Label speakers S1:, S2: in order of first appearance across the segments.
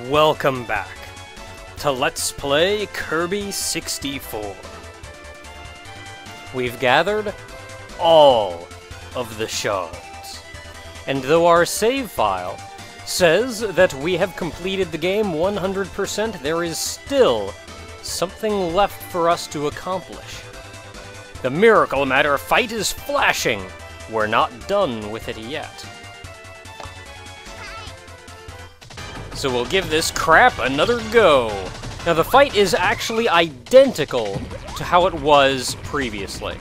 S1: Welcome back to Let's Play Kirby 64. We've gathered all of the shards, and though our save file says that we have completed the game 100%, there is still something left for us to accomplish. The Miracle Matter fight is flashing. We're not done with it yet. So we'll give this crap another go. Now the fight is actually identical to how it was previously.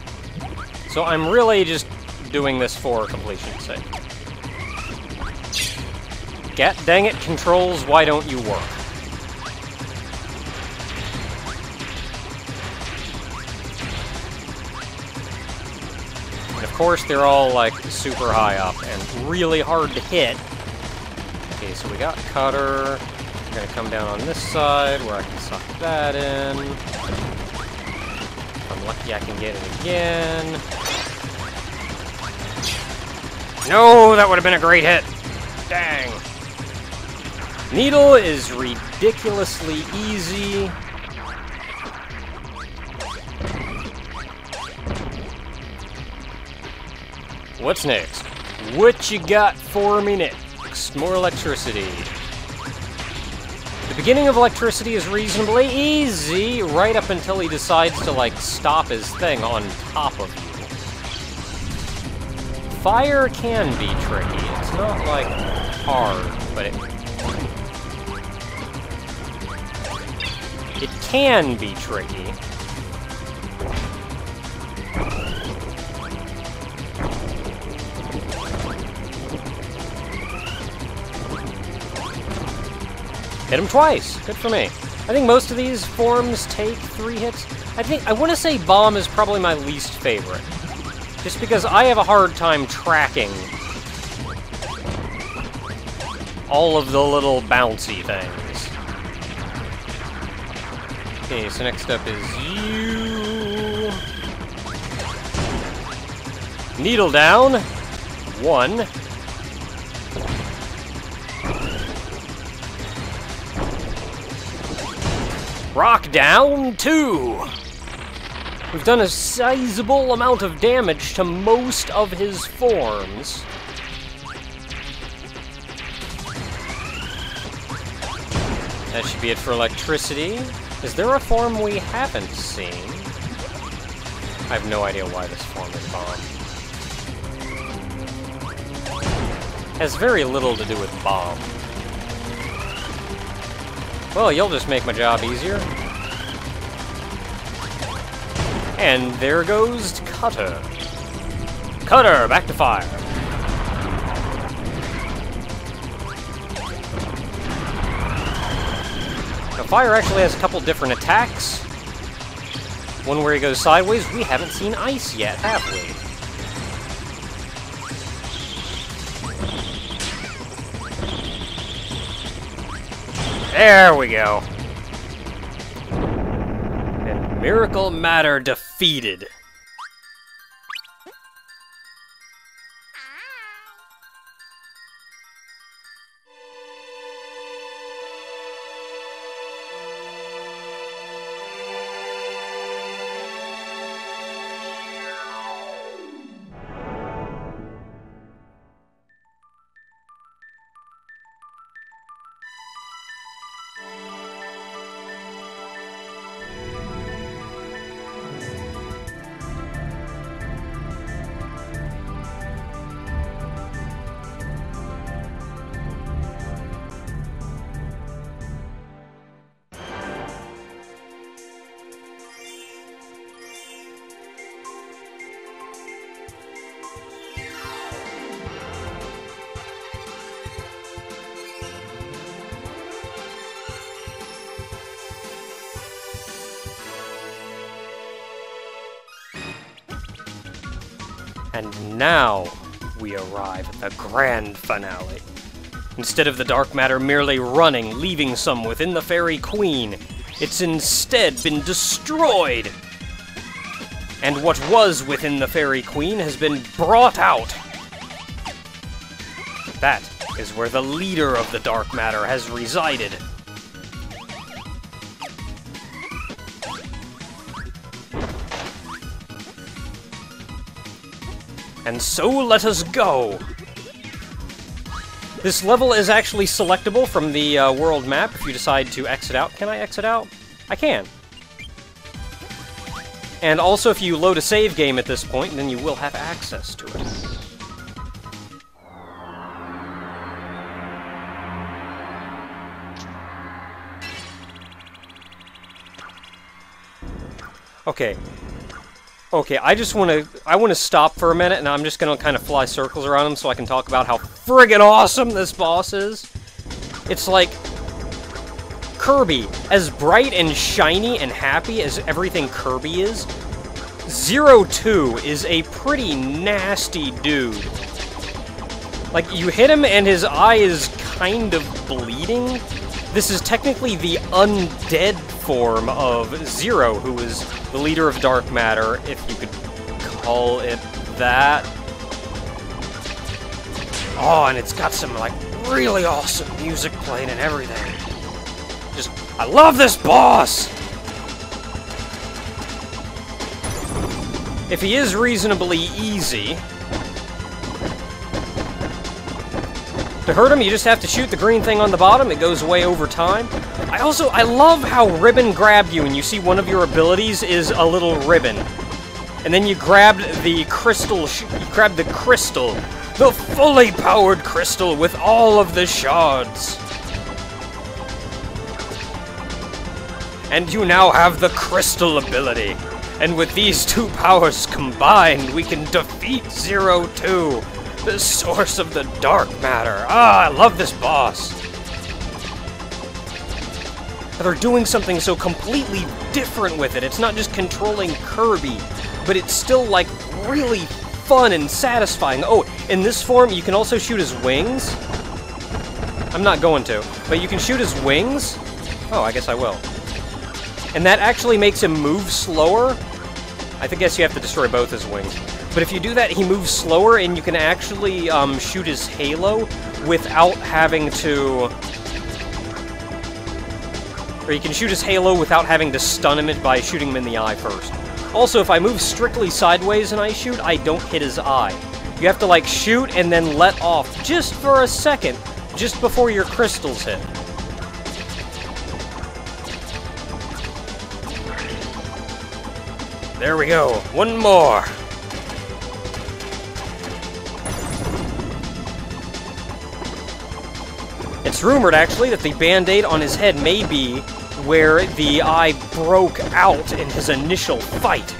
S1: So I'm really just doing this for completion's sake. Dang it, controls, why don't you work? And of course they're all like super high up and really hard to hit. Okay, so we got Cutter. We're gonna come down on this side where I can suck that in. If I'm lucky I can get it again. No, that would have been a great hit. Dang. Needle is ridiculously easy. What's next? What you got for me next? More electricity. The beginning of electricity is reasonably easy, right up until he decides to, like, stop his thing on top of you. Fire can be tricky. It's not, like, hard, but it can be tricky. Hit him twice. Good for me. I think most of these forms take 3 hits. I want to say Bomb is probably my least favorite. Just because I have a hard time tracking all of the little bouncy things. Okay, so next up is you. Needle down. 1. Rock down, 2! We've done a sizable amount of damage to most of his forms. That should be it for electricity. Is there a form we haven't seen? I have no idea why this form is Bomb. Has very little to do with Bomb. Well, you'll just make my job easier. And there goes Cutter. Cutter, back to fire. Now, fire actually has a couple different attacks. One where he goes sideways. We haven't seen ice yet, have we? There we go. And Miracle Matter defeated. And now we arrive at the grand finale. Instead of the dark matter merely running, leaving some within the Fairy Queen, it's instead been destroyed! And what was within the Fairy Queen has been brought out! That is where the leader of the dark matter has resided. And so let us go! This level is actually selectable from the world map if you decide to exit out. Can I exit out? I can. And also, if you load a save game at this point, then you will have access to it. Okay. Okay, I want to stop for a minute, and I'm just gonna kind of fly circles around him so I can talk about how friggin' awesome this boss is. It's like Kirby, as bright and shiny and happy as everything Kirby is, 02 is a pretty nasty dude. Like, you hit him and his eye is kind of bleeding. This is technically the undead form of Zero, who is the leader of dark matter, if you could call it that. Oh, and it's got some, like, really awesome music playing and everything. Just, I love this boss! If he is reasonably easy, to hurt him, you just have to shoot the green thing on the bottom. It goes away over time. I love how Ribbon grabbed you, and you see one of your abilities is a little ribbon. And then you grabbed the crystal, the fully powered crystal with all of the shards. And you now have the crystal ability. And with these two powers combined, we can defeat 02, the source of the dark matter. Ah, I love this boss. They're doing something so completely different with it. It's not just controlling Kirby, but it's still, like, really fun and satisfying. Oh, in this form, you can also shoot his wings. I'm not going to, but you can shoot his wings. Oh, I guess I will. And that actually makes him move slower. I guess you have to destroy both his wings. But if you do that, he moves slower, and you can actually shoot his halo without having to... Or you can shoot his halo without having to stun him by shooting him in the eye first. Also, if I move strictly sideways and I shoot, I don't hit his eye. You have to, like, shoot and then let off just for a second, just before your crystals hit. There we go. One more. It's rumored, actually, that the Band-Aid on his head may be where the eye broke out in his initial fight.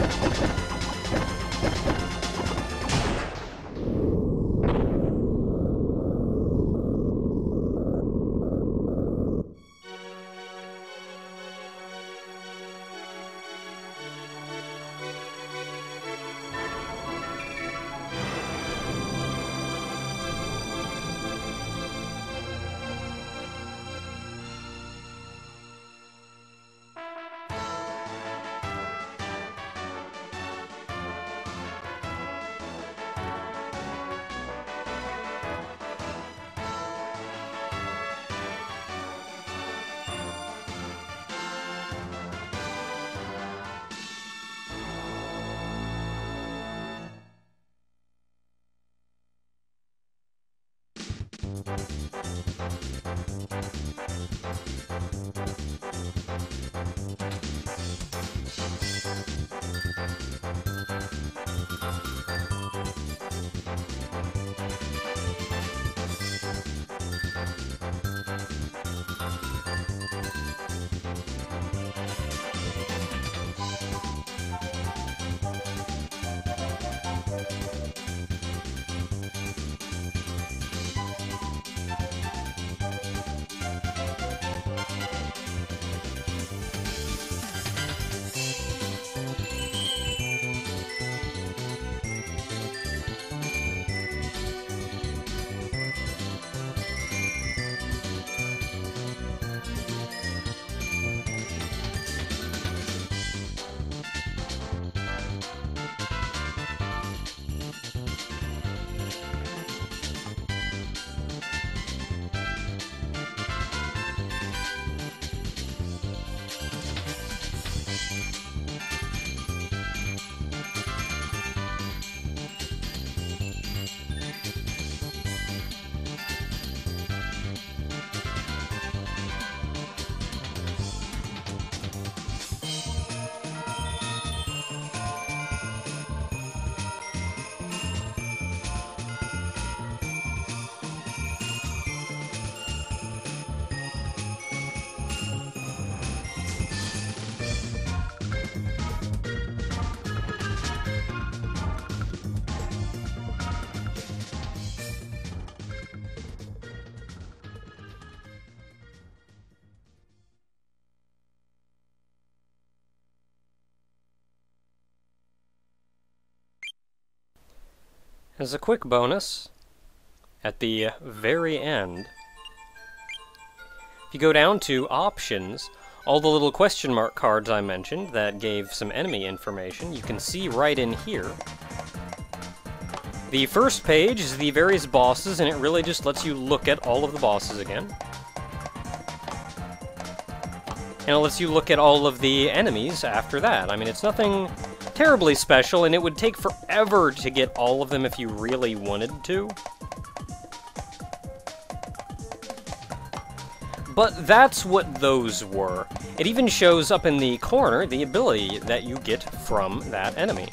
S1: As a quick bonus, at the very end, if you go down to Options, all the little question mark cards I mentioned that gave some enemy information, you can see right in here. The first page is the various bosses, and it really just lets you look at all of the bosses again. And it lets you look at all of the enemies after that. I mean, it's nothing terribly special, and it would take forever to get all of them if you really wanted to. But that's what those were. It even shows up in the corner the ability that you get from that enemy.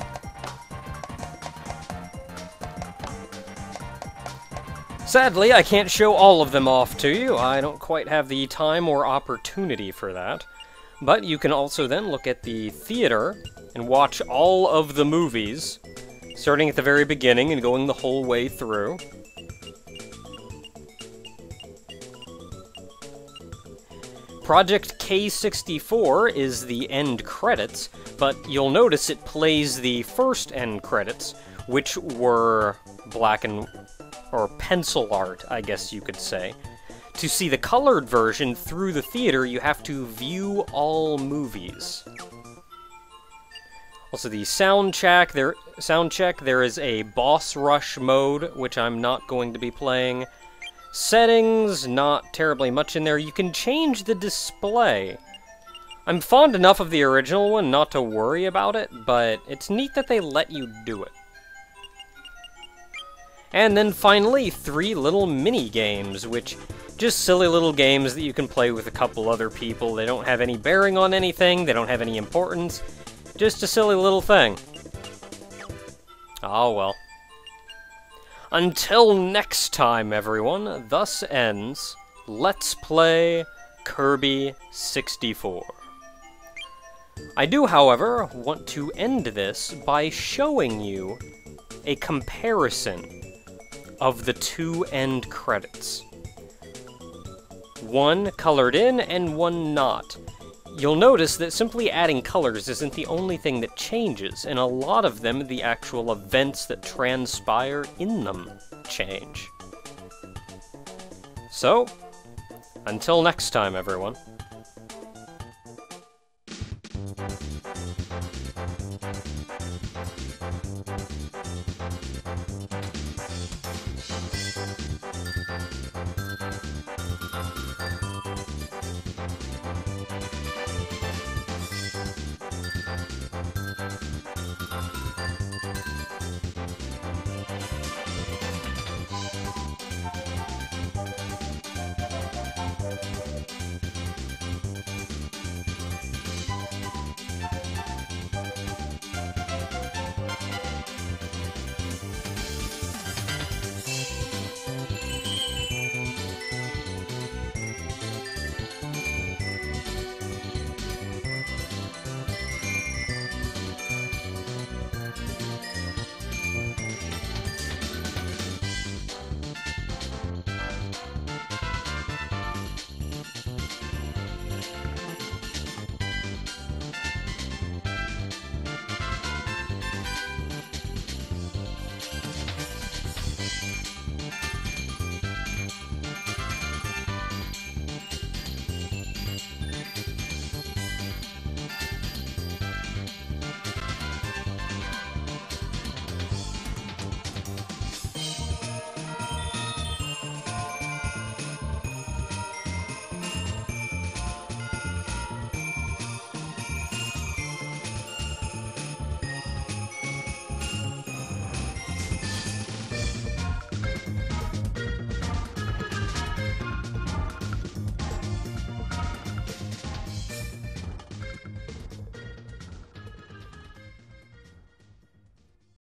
S1: Sadly, I can't show all of them off to you. I don't quite have the time or opportunity for that. But you can also then look at the theater and watch all of the movies, starting at the very beginning and going the whole way through. Project K64 is the end credits, but you'll notice it plays the first end credits, which were black and or pencil art, I guess you could say. To see the colored version through the theater, you have to view all movies. Also, the sound check, there is a boss rush mode, which I'm not going to be playing. Settings, not terribly much in there. You can change the display. I'm fond enough of the original one not to worry about it, but it's neat that they let you do it. And then finally, 3 little mini-games, which just silly little games that you can play with a couple other people. They don't have any bearing on anything, they don't have any importance, just a silly little thing. Oh well. Until next time, everyone, thus ends Let's Play Kirby 64. I do, however, want to end this by showing you a comparison of the 2 end credits. One colored in and one not. You'll notice that simply adding colors isn't the only thing that changes, and a lot of them, the actual events that transpire in them, change. So, until next time, everyone.